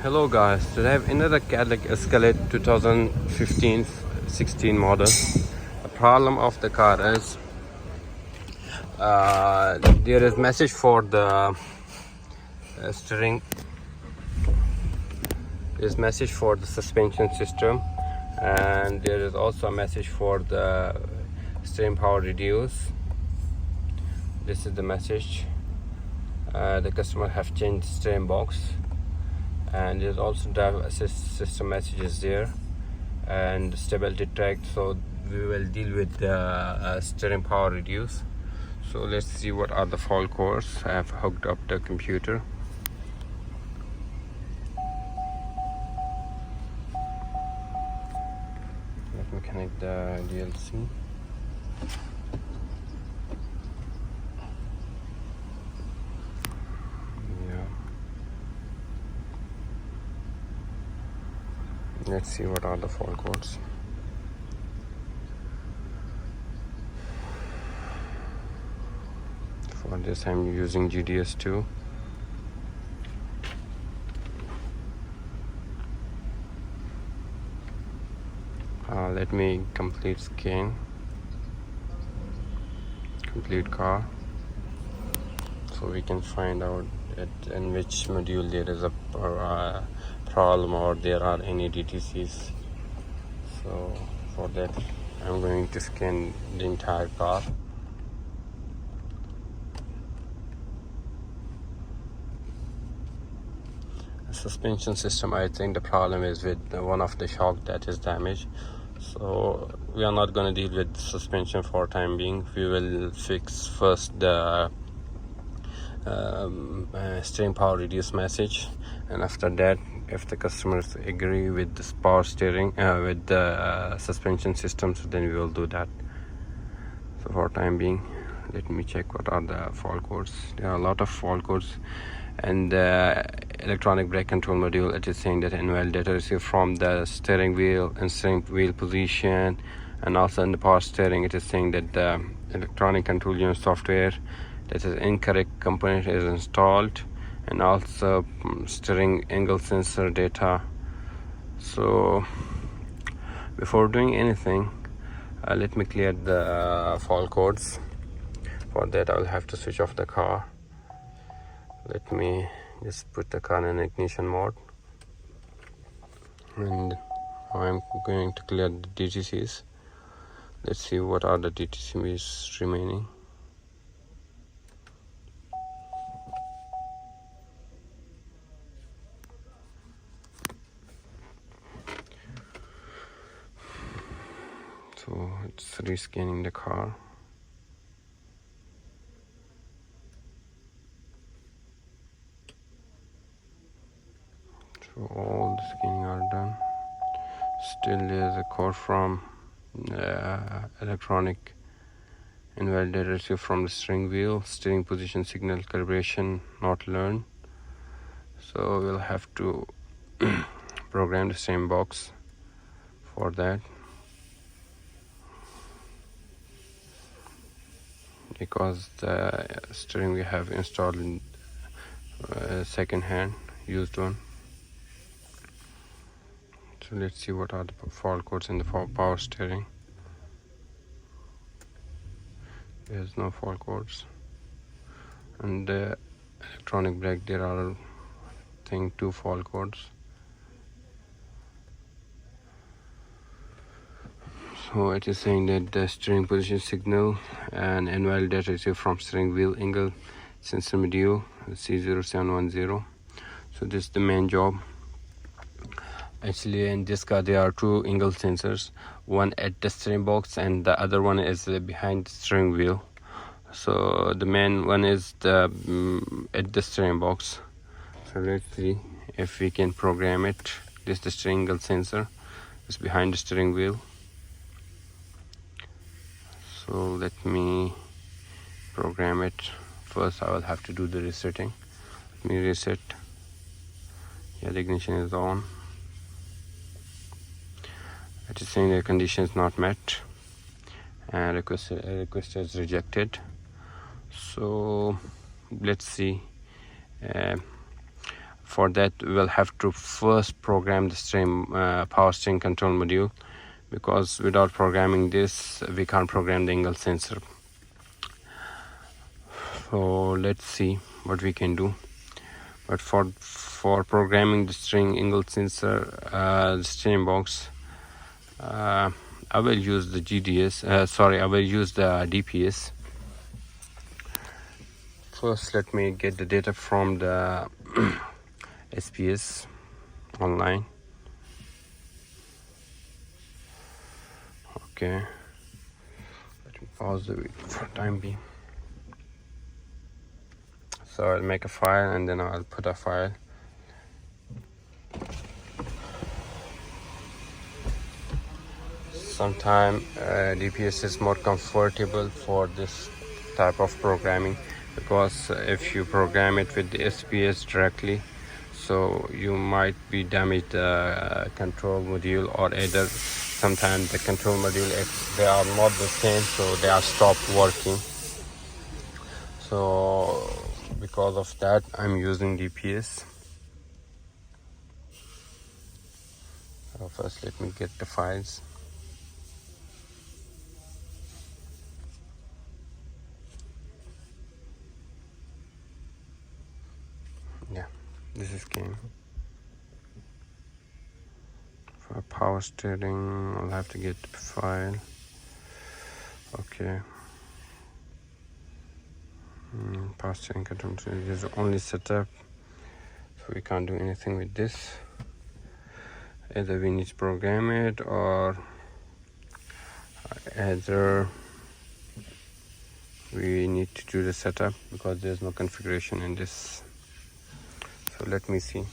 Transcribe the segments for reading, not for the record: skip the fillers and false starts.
Hello guys, today I have another Cadillac Escalade 2015-16 model. The problem of the car is there is message for the steering. There's message for the suspension system, and there is also a message for the steering power reduce. This is the message. The customer have changed steering box, and there's also driver assist system messages there and stability track. So we will deal with the steering power reduce. So let's see what are the fault codes. I have hooked up the computer. Let me connect the DLC. Let's see what are the fault codes. For this I'm using GDS2. Let me complete scan, complete car, so we can find out in which module there is a problem or there are any DTCs. So for that I'm going to scan the entire car. The suspension system, I think the problem is with one of the shock that is damaged. So we are not going to deal with suspension for time being. We will fix first the steering power reduce message, and after that, if the customers agree with this power steering with the suspension systems, then we will do that. So for time being, let me check what are the fault codes. There are a lot of fault codes, and the electronic brake control module, it is saying that invalid data received from the steering wheel and steering wheel position, and also in the power steering it is saying that the electronic control unit software, that is incorrect component is installed, and also steering angle sensor data. So before doing anything, let me clear the fault codes. For that I will have to switch off the car. Let me just put the car in ignition mode, and I'm going to clear the DTCs. Let's see what are the DTCs remaining. So it's rescanning the car. So all the scanning are done. Still there's a code from electronic invalid data received from the steering wheel, steering position signal calibration not learned. So we'll have to program the same box for that, because the steering we have installed in second hand used one. So let's see what are the fault codes in the power steering. There's no fault codes. And the electronic brake, there are I think 2 fault codes. So it is saying that the steering position signal and invalid data received from steering wheel angle sensor module C0710. So this is the main job. Actually in this car there are 2 angle sensors, one at the steering box and the other one is behind the steering wheel. So the main one is the at the steering box. So let's see if we can program it. This is the steering angle sensor, it's behind the steering wheel. So let me program it. First I will have to do the resetting. Let me reset. Yeah, the ignition is on. It is saying the condition is not met and request is rejected. So let's see. For that we'll have to first program the power steering control module, because without programming this we can't program the angle sensor. So let's see what we can do. But for programming the steering angle sensor, the steering box, I will use the I will use the DPS. First let me get the data from the SPS online. Okay, let me pause the video for time being. So I'll make a file and then I'll put a file. Sometimes DPS is more comfortable for this type of programming, because if you program it with the SPS directly, so you might be damage the control module, or either sometimes the control module, if they are not the same, so they are stopped working. So because of that I'm using DPS. So first let me get the files. Yeah, this is game. For power steering I'll have to get the file. Okay. Power steering control is only setup, so we can't do anything with this. Either we need to program it, or either we need to do the setup, because there's no configuration in this. So let me see.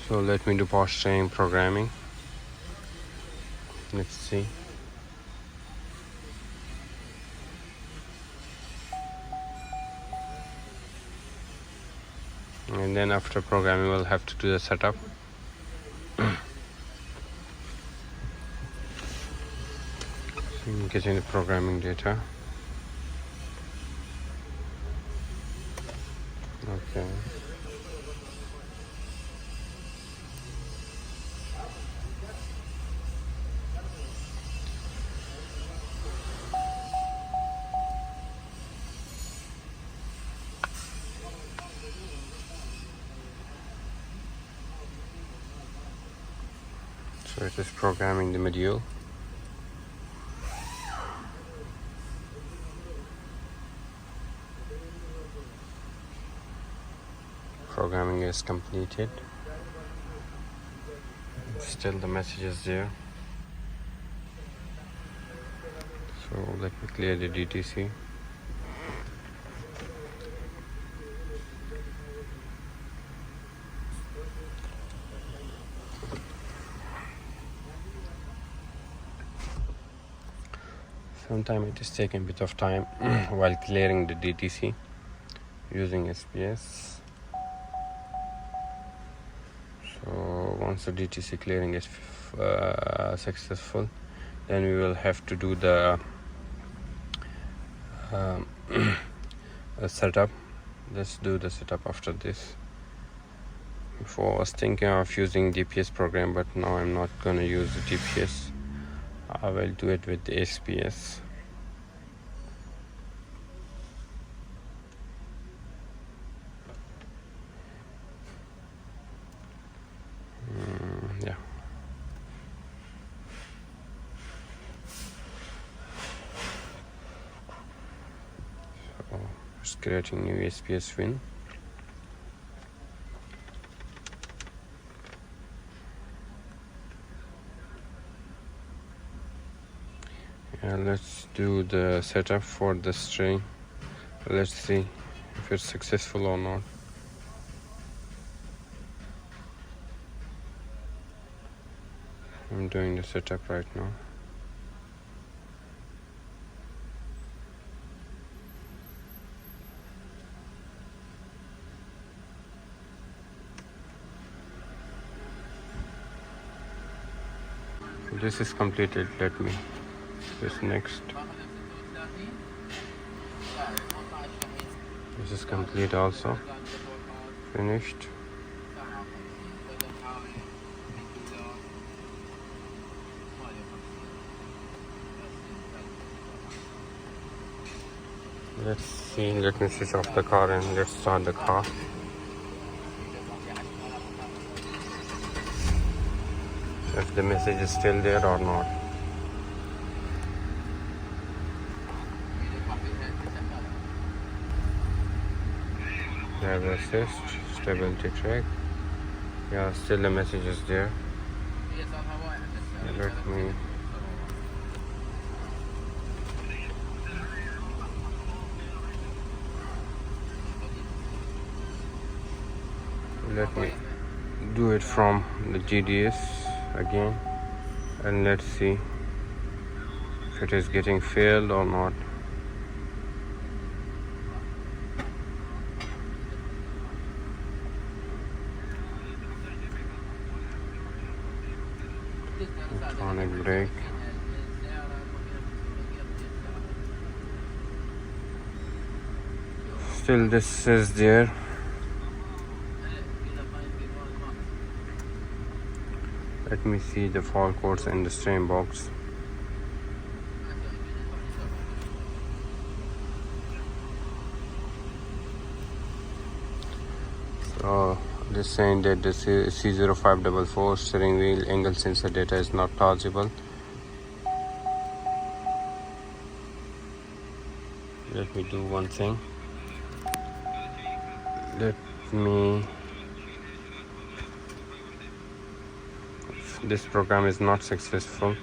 So let me do power steering programming. Let's see. And then after programming we'll have to do the setup. So I'm getting the programming data. Okay. So it is programming the module. Programming is completed. Still the message is there. So let me clear the DTC. Sometimes it is taking a bit of time while clearing the DTC using SPS. So once the DTC clearing is successful, then we will have to do the setup. Let's do the setup after this. Before I was thinking of using DPS program, but now I'm not gonna use the DPS. I will do it with the SPS. Yeah. So just creating new SPS win. Yeah, let's do the setup for the string. Let's see if it's successful or not. I'm doing the setup right now. This is completed. Let me press next. This is complete also. Finished. Let's see, let me switch off the car and let's start the car. If the message is still there or not. Driver assist, stability track. Yeah, still the message is there. Let me do it from the GDS again, and let's see if it is getting failed or not. Electronic brake. Still this is there. Let me see the fault codes in the steering box. So this saying that the C0544 steering wheel angle sensor data is not plausible. Let me do one thing. This program is not successful,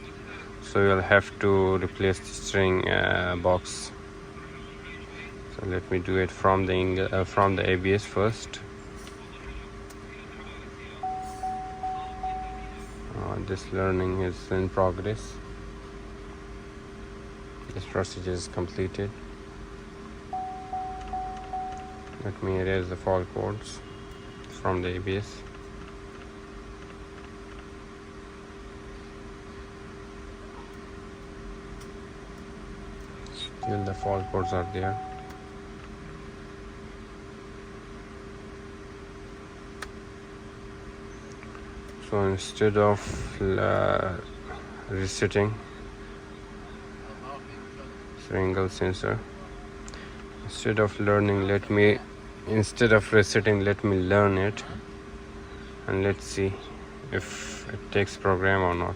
so you'll have to replace the steering box. So let me do it from the ABS first. This learning is in progress. This procedure is completed. Let me erase the fault codes from the ABS. Still the fault codes are there. So instead of resetting angle sensor, instead of resetting, let me learn it, and let's see if it takes program or not.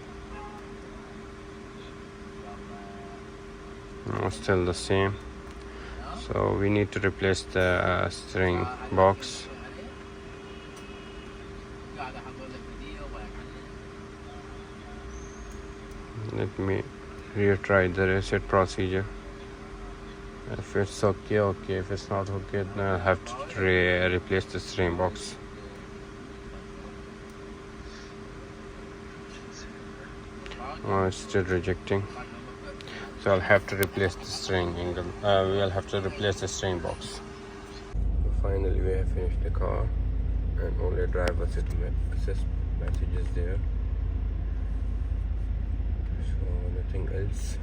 No, still the same. So we need to replace the steering box. Let me retry the reset procedure. If it's okay, okay. If it's not okay, then I'll have to replace the steering box. Oh, it's still rejecting. So I'll have to replace the steering angle. We'll have to replace the steering box. So finally, we have finished the car, and only driver assist message is there. So nothing else.